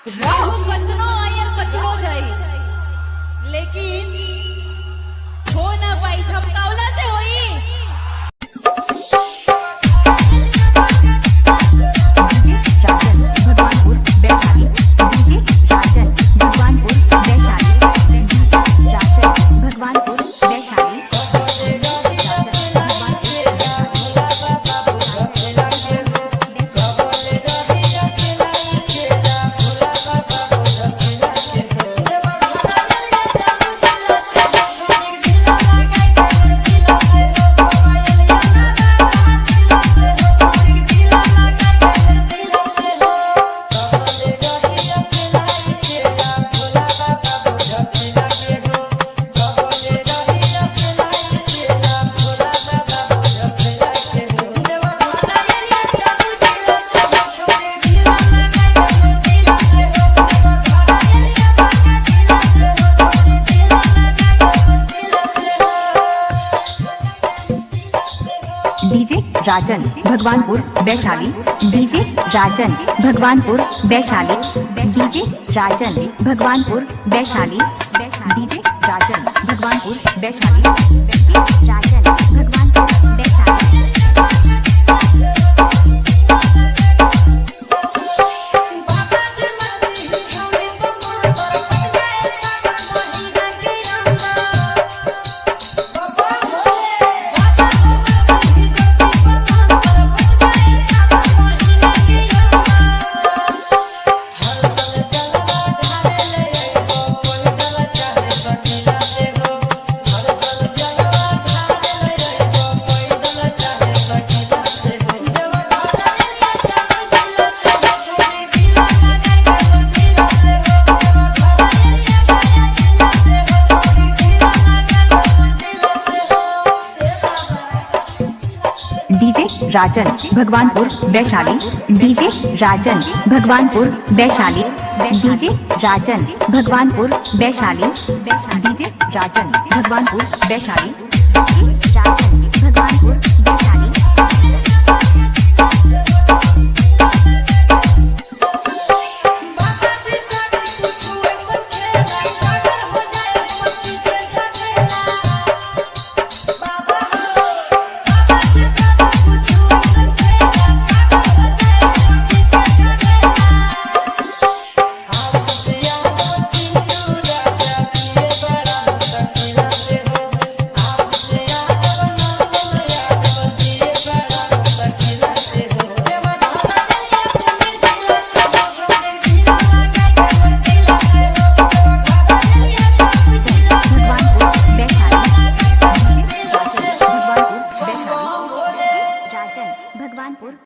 राहु कतनो आयर कतनो जाई, लेकिन हो ना पाई छपकावला से होई। DJ Rajan Bhagwanpur Vaishali, DJ Rajan Bhagwanpur Vaishali, DJ Rajan Bhagwanpur Vaishali, DJ Rajan Bhagwanpur Vaishali, DJ Rajan Bhagwanpur Vaishali. DJ Rajan Bhagwanpur Vaishali, DJ Rajan Bhagwanpur Vaishali, DJ Rajan Bhagwanpur Vaishali, DJ Rajan Bhagwanpur Vaishali.